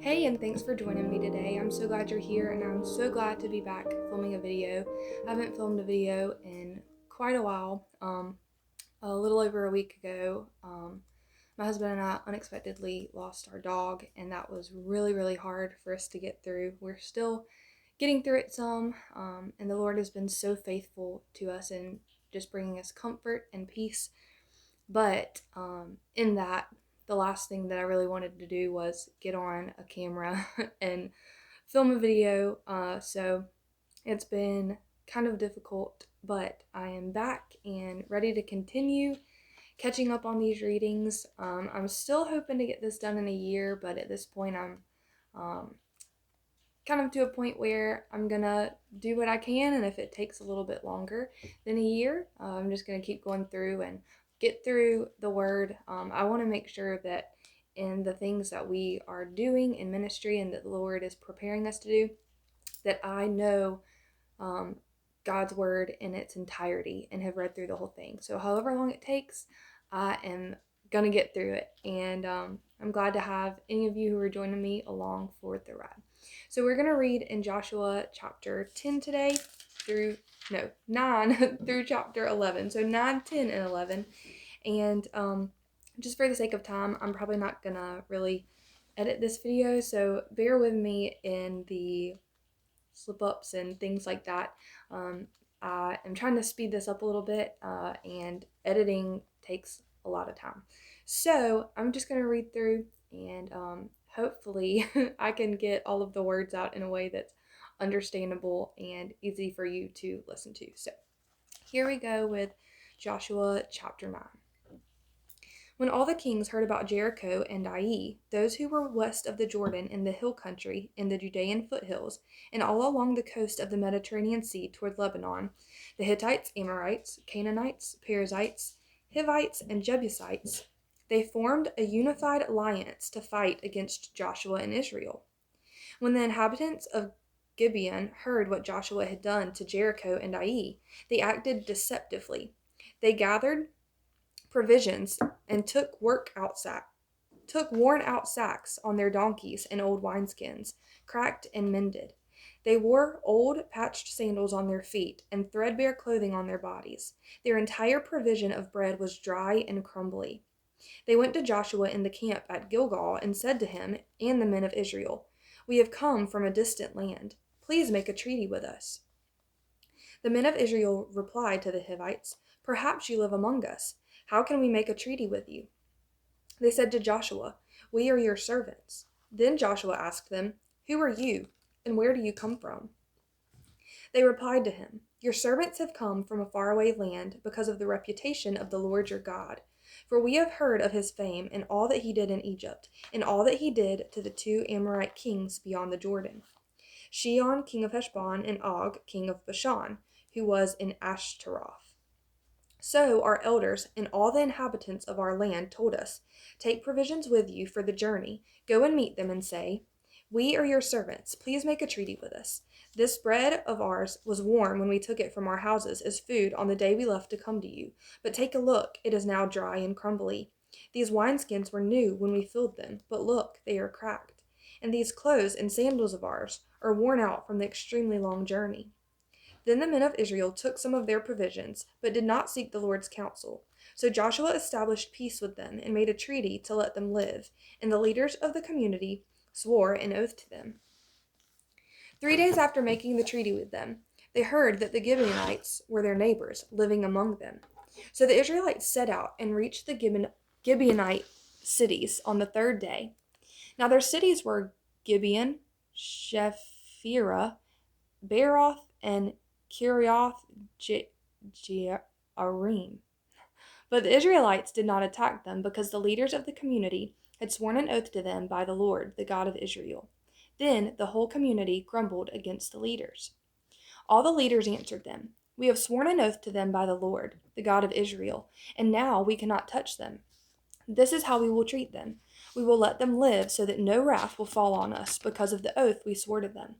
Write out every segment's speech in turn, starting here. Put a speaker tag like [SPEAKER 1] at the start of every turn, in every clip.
[SPEAKER 1] Hey, and thanks for joining me today. I'm so glad you're here, and I'm so glad to be back filming a video. I haven't filmed a video in quite a while. A little over a week ago, my husband and I unexpectedly lost our dog, and that was really, really hard for us to get through. We're still getting through it some, and the Lord has been so faithful to us and just bringing us comfort and peace. But in that, the last thing that I really wanted to do was get on a camera and film a video. So it's been kind of difficult, but I am back and ready to continue catching up on these readings. I'm still hoping to get this done in a year, but at this point, I'm um, kind of to a point where I'm gonna do what I can, and if it takes a little bit longer than a year, I'm just gonna keep going through and get through the word. I want to make sure that in the things that we are doing in ministry and that the Lord is preparing us to do, that I know um, God's word in its entirety and have read through the whole thing. So, however long it takes, I am gonna get through it, and I'm glad to have any of you who are joining me along for the ride. So, we're gonna read in Joshua chapter 10 today through 9 through chapter 11. So 9, 10, and 11. And just for the sake of time, I'm probably not gonna really edit this video, so bear with me in the slip ups and things like that. I am trying to speed this up a little bit, and editing takes a lot of time. So I'm just going to read through, and hopefully I can get all of the words out in a way that's understandable and easy for you to listen to. So here we go with Joshua chapter 9. When all the kings heard about Jericho and Ai, those who were west of the Jordan in the hill country, in the Judean foothills, and all along the coast of the Mediterranean Sea toward Lebanon, the Hittites, Amorites, Canaanites, Perizzites, Hivites, and Jebusites, they formed a unified alliance to fight against Joshua and Israel. When the inhabitants of Gibeon heard what Joshua had done to Jericho and Ai, they acted deceptively. They gathered provisions and took worn out sacks on their donkeys and old wineskins, cracked and mended. They wore old patched sandals on their feet and threadbare clothing on their bodies. Their entire provision of bread was dry and crumbly. They went to Joshua in the camp at Gilgal and said to him and the men of Israel, "We have come from a distant land. Please make a treaty with us." The men of Israel replied to the Hivites, "Perhaps you live among us. How can we make a treaty with you?" They said to Joshua, "We are your servants." Then Joshua asked them, "Who are you, and where do you come from?" They replied to him, "Your servants have come from a faraway land because of the reputation of the Lord your God. For we have heard of his fame and all that he did in Egypt, and all that he did to the two Amorite kings beyond the Jordan, Sihon king of Heshbon and Og king of Bashan, who was in Ashtaroth. So our elders and all the inhabitants of our land told us, 'Take provisions with you for the journey. Go and meet them and say, "We are your servants. Please make a treaty with us. This bread of ours was warm when we took it from our houses as food on the day we left to come to you. But take a look, it is now dry and crumbly. These wineskins were new when we filled them, but look, they are cracked. And these clothes and sandals of ours are worn out from the extremely long journey." Then the men of Israel took some of their provisions, but did not seek the Lord's counsel. So Joshua established peace with them and made a treaty to let them live, and the leaders of the community swore an oath to them. 3 days after making the treaty with them, they heard that the Gibeonites were their neighbors, living among them. So the Israelites set out and reached the Gibeonite cities on the third day. Now their cities were Gibeon, Shephirah, Beeroth, and Kiriath Jearim. But the Israelites did not attack them because the leaders of the community had sworn an oath to them by the Lord, the God of Israel. Then the whole community grumbled against the leaders. All the leaders answered them, "We have sworn an oath to them by the Lord, the God of Israel, and now we cannot touch them. This is how we will treat them. We will let them live so that no wrath will fall on us because of the oath we swore to them."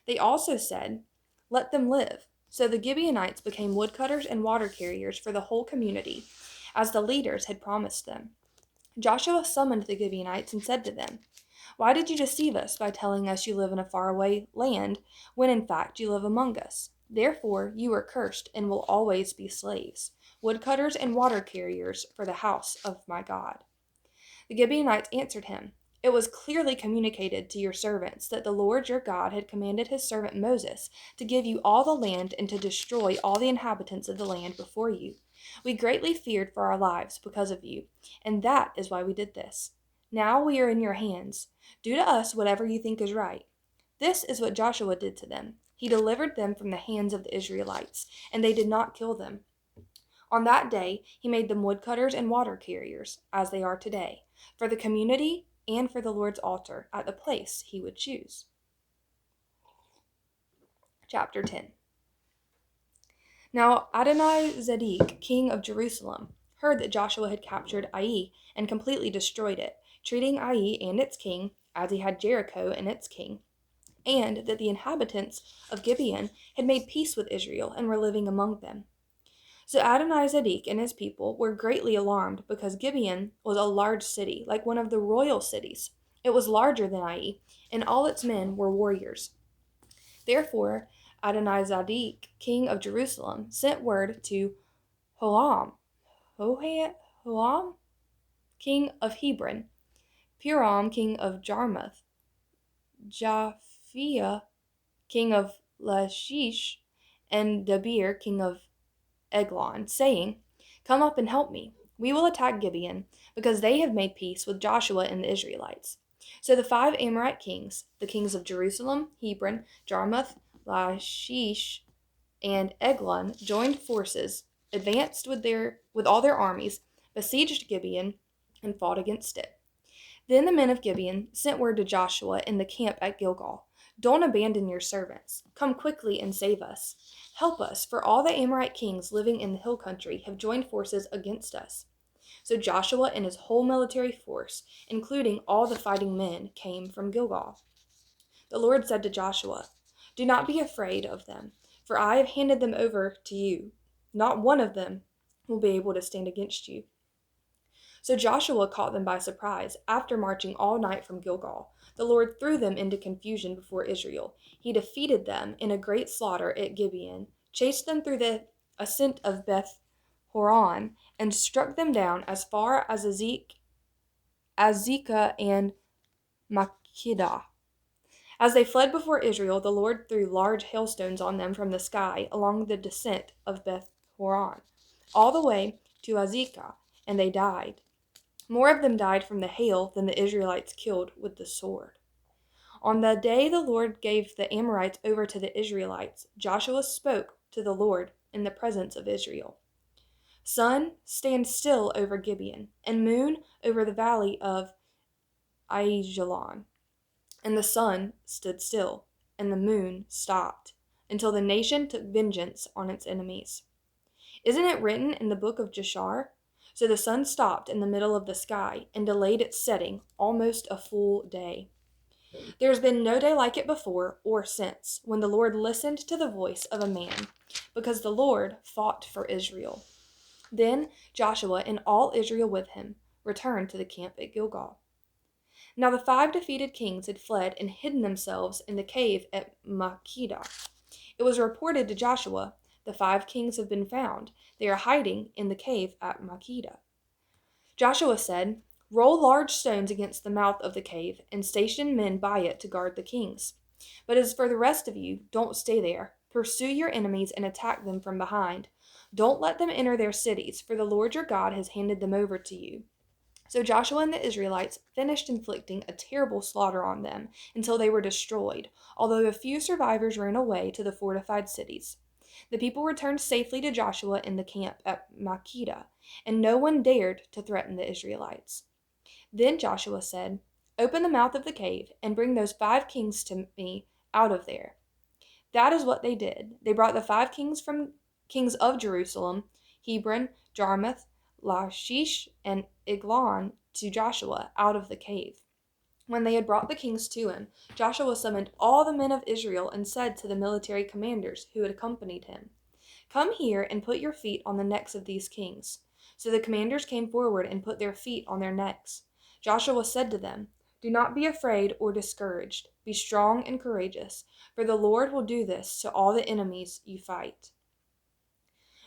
[SPEAKER 1] They also said, "Let them live." So the Gibeonites became woodcutters and water carriers for the whole community, as the leaders had promised them. Joshua summoned the Gibeonites and said to them, Why did you deceive us by telling us you live in a faraway land, when in fact you live among us? Therefore you are cursed and will always be slaves, woodcutters and water carriers for the house of my God." The Gibeonites answered him, "It was clearly communicated to your servants that the Lord your God had commanded his servant Moses to give you all the land and to destroy all the inhabitants of the land before you. We greatly feared for our lives because of you, and that is why we did this. Now we are in your hands. Do to us whatever you think is right." This is what Joshua did to them. He delivered them from the hands of the Israelites, and they did not kill them. On that day, he made them woodcutters and water carriers, as they are today, for the community and for the Lord's altar at the place he would choose. Chapter 10. Now Adoni-Zedek, king of Jerusalem, heard that Joshua had captured Ai and completely destroyed it, treating Ai and its king as he had Jericho and its king, and that the inhabitants of Gibeon had made peace with Israel and were living among them. So Adoni-Zedek and his people were greatly alarmed because Gibeon was a large city, like one of the royal cities. It was larger than Ai, and all its men were warriors. Therefore, Adoni-Zedek, king of Jerusalem, sent word to Hoam, king of Hebron, Piram, king of Jarmuth, Japhia, king of Lachish, and Debir, king of Eglon, saying, "Come up and help me. We will attack Gibeon, because they have made peace with Joshua and the Israelites." So the 5 Amorite kings, the kings of Jerusalem, Hebron, Jarmuth, Lachish, and Eglon, joined forces, advanced with all their armies, besieged Gibeon, and fought against it. Then the men of Gibeon sent word to Joshua in the camp at Gilgal, "Don't abandon your servants. Come quickly and save us. Help us, for all the Amorite kings living in the hill country have joined forces against us." So Joshua and his whole military force, including all the fighting men, came from Gilgal. The Lord said to Joshua, "Do not be afraid of them, for I have handed them over to you. Not one of them will be able to stand against you." So Joshua caught them by surprise after marching all night from Gilgal. The Lord threw them into confusion before Israel. He defeated them in a great slaughter at Gibeon, chased them through the ascent of Beth Horon, and struck them down as far as Azekah and Makkedah. As they fled before Israel, the Lord threw large hailstones on them from the sky along the descent of Beth Horon, all the way to Azekah, and they died. More of them died from the hail than the Israelites killed with the sword. On the day the Lord gave the Amorites over to the Israelites, Joshua spoke to the Lord in the presence of Israel. "Sun, stand still over Gibeon, and moon over the valley of Aijalon." And the sun stood still, and the moon stopped, until the nation took vengeance on its enemies. Isn't it written in the book of Jashar? So the sun stopped in the middle of the sky and delayed its setting almost a full day. There has been no day like it before or since, when the Lord listened to the voice of a man, because the Lord fought for Israel. Then Joshua and all Israel with him returned to the camp at Gilgal. Now the 5 defeated kings had fled and hidden themselves in the cave at Makkedah. It was reported to Joshua, "The 5 kings have been found. They are hiding in the cave at Makkedah." Joshua said, "Roll large stones against the mouth of the cave and station men by it to guard the kings. But as for the rest of you, don't stay there. Pursue your enemies and attack them from behind. Don't let them enter their cities, for the Lord your God has handed them over to you." So Joshua and the Israelites finished inflicting a terrible slaughter on them until they were destroyed, although a few survivors ran away to the fortified cities. The people returned safely to Joshua in the camp at Makkedah, and no one dared to threaten the Israelites. Then Joshua said, "Open the mouth of the cave and bring those 5 kings to me out of there." That is what they did. They brought the 5 kings of Jerusalem, Hebron, Jarmuth, Lachish, and Eglon to Joshua out of the cave. When they had brought the kings to him, Joshua summoned all the men of Israel and said to the military commanders who had accompanied him, "Come here and put your feet on the necks of these kings." So the commanders came forward and put their feet on their necks. Joshua said to them, Do not be afraid or discouraged. Be strong and courageous, for the Lord will do this to all the enemies you fight."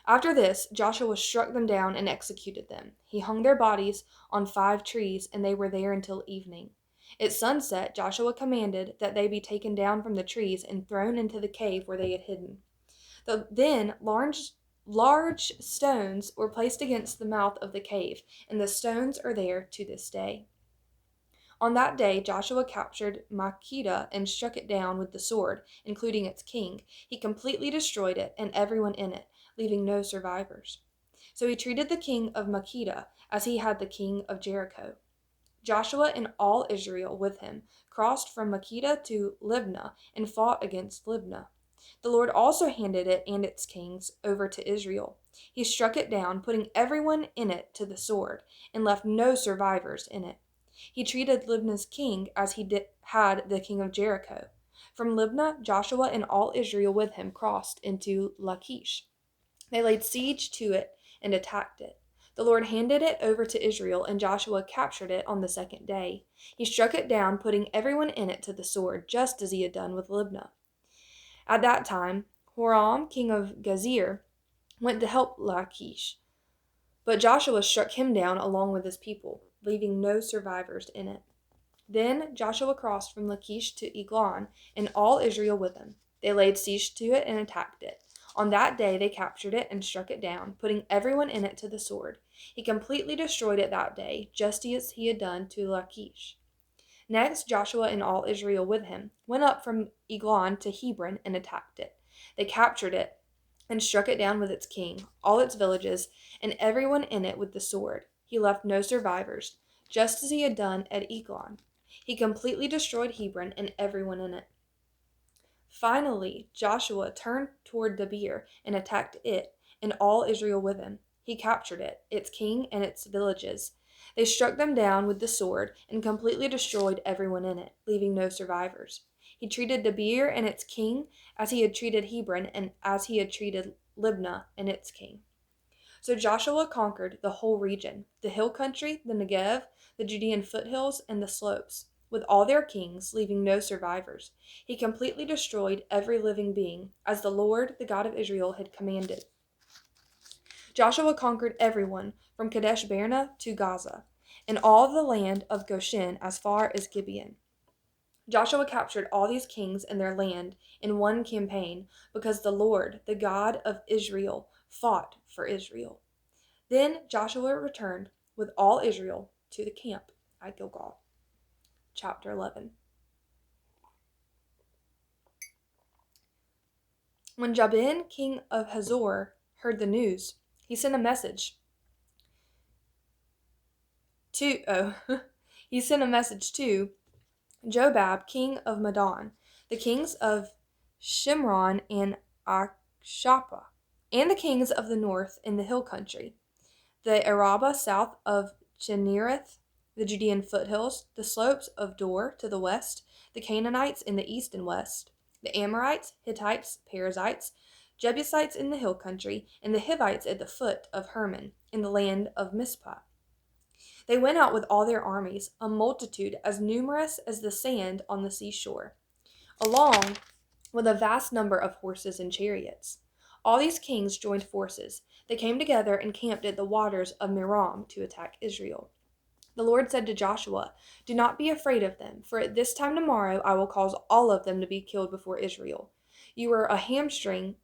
[SPEAKER 1] After this, Joshua struck them down and executed them. He hung their bodies on 5 trees, and they were there until evening. At sunset, Joshua commanded that they be taken down from the trees and thrown into the cave where they had hidden. Then large stones were placed against the mouth of the cave, and the stones are there to this day. On that day, Joshua captured Makkedah and struck it down with the sword, including its king. He completely destroyed it and everyone in it, leaving no survivors. So he treated the king of Makkedah as he had the king of Jericho. Joshua and all Israel with him crossed from Makkedah to Libnah and fought against Libnah. The Lord also handed it and its kings over to Israel. He struck it down, putting everyone in it to the sword, and left no survivors in it. He treated Libnah's king as he had the king of Jericho. From Libnah, Joshua and all Israel with him crossed into Lachish. They laid siege to it and attacked it. The Lord handed it over to Israel, and Joshua captured it on the 2nd day. He struck it down, putting everyone in it to the sword, just as he had done with Libnah. At that time, Horam, king of Gezer, went to help Lachish, but Joshua struck him down along with his people, leaving no survivors in it. Then Joshua crossed from Lachish to Eglon, and all Israel with him. They laid siege to it and attacked it. On that day they captured it and struck it down, putting everyone in it to the sword. He completely destroyed it that day, just as he had done to Lachish. Next, Joshua and all Israel with him went up from Eglon to Hebron and attacked it. They captured it and struck it down with its king, all its villages, and everyone in it with the sword. He left no survivors, just as he had done at Eglon. He completely destroyed Hebron and everyone in it. Finally, Joshua turned toward Debir and attacked it, and all Israel with him. He captured it, its king, and its villages. They struck them down with the sword and completely destroyed everyone in it, leaving no survivors. He treated Debir and its king as he had treated Hebron and as he had treated Libnah and its king. So Joshua conquered the whole region, the hill country, the Negev, the Judean foothills, and the slopes, with all their kings, leaving no survivors. He completely destroyed every living being, as the Lord, the God of Israel, had commanded. Joshua conquered everyone from Kadesh Barnea to Gaza, and all the land of Goshen as far as Gibeon. Joshua captured all these kings and their land in one campaign, because the Lord, the God of Israel, fought for Israel. Then Joshua returned with all Israel to the camp at Gilgal. Chapter 11. When Jabin, king of Hazor, heard the news, he sent a message to Jobab, king of Madon, the kings of Shimron and Akshapah, and the kings of the north in the hill country, the Arabah south of Chinnereth, the Judean foothills, the slopes of Dor to the west, the Canaanites in the east and west, the Amorites, Hittites, Perizzites, Jebusites in the hill country, and the Hivites at the foot of Hermon, in the land of Mizpah. They went out with all their armies, a multitude as numerous as the sand on the seashore, along with a vast number of horses and chariots. All these kings joined forces. They came together and camped at the waters of Merom to attack Israel. The Lord said to Joshua, "Do not be afraid of them, for at this time tomorrow I will cause all of them to be killed before Israel. You are to hamstring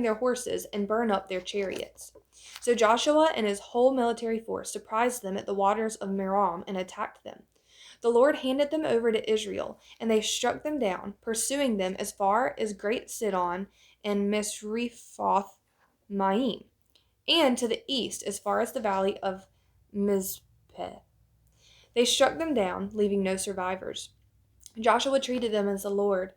[SPEAKER 1] their horses and burn up their chariots." So Joshua and his whole military force surprised them at the waters of Merom and attacked them. The Lord handed them over to Israel, and they struck them down, pursuing them as far as Great Sidon and Misrephoth Maim, and to the east as far as the valley of Mizpeh. They struck them down, leaving no survivors. Joshua treated them as the Lord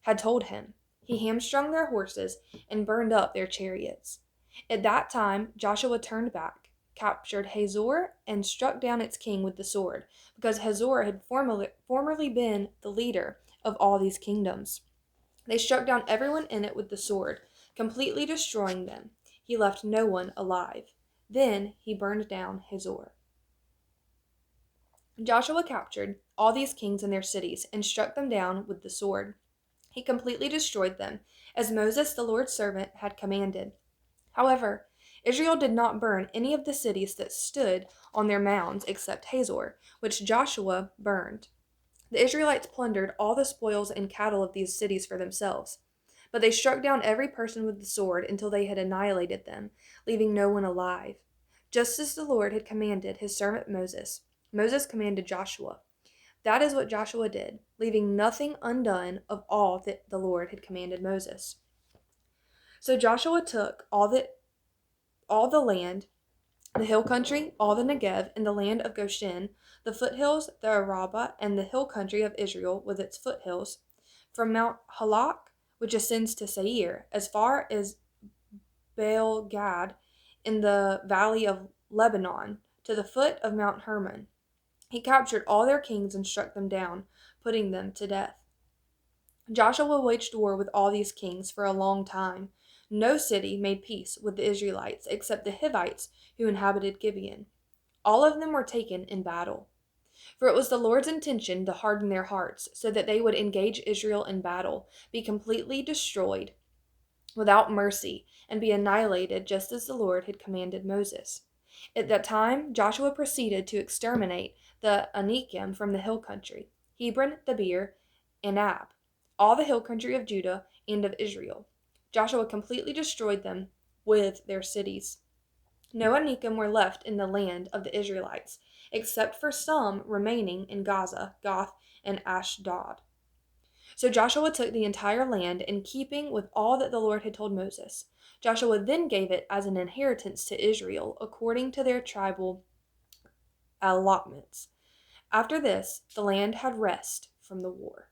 [SPEAKER 1] had told him. He hamstrung their horses and burned up their chariots. At that time Joshua turned back, captured Hazor, and struck down its king with the sword, because Hazor had formerly been the leader of all these kingdoms. They struck down everyone in it with the sword, completely destroying them. He left no one alive. Then he burned down Hazor. Joshua captured all these kings and their cities and struck them down with the sword. He completely destroyed them, as Moses, the Lord's servant, had commanded. However, Israel did not burn any of the cities that stood on their mounds except Hazor, which Joshua burned. The Israelites plundered all the spoils and cattle of these cities for themselves, but they struck down every person with the sword until they had annihilated them, leaving no one alive. Just as the Lord had commanded his servant Moses, Moses commanded Joshua. That is what Joshua did, leaving nothing undone of all that the Lord had commanded Moses. So Joshua took all the land, the hill country, all the Negev, and the land of Goshen, the foothills, the Arabah, and the hill country of Israel with its foothills, from Mount Halak, which ascends to Seir, as far as Baal Gad in the valley of Lebanon, to the foot of Mount Hermon. He captured all their kings and struck them down, putting them to death. Joshua waged war with all these kings for a long time. No city made peace with the Israelites except the Hivites who inhabited Gibeon. All of them were taken in battle. For it was the Lord's intention to harden their hearts, so that they would engage Israel in battle, be completely destroyed without mercy, and be annihilated just as the Lord had commanded Moses. At that time, Joshua proceeded to exterminate the Anakim from the hill country, Hebron, Debir, and Ab, all the hill country of Judah and of Israel. Joshua completely destroyed them with their cities. No Anakim were left in the land of the Israelites, except for some remaining in Gaza, Goth, and Ashdod. So Joshua took the entire land in keeping with all that the Lord had told Moses. Joshua then gave it as an inheritance to Israel according to their tribal allotments. After this, the land had rest from the war.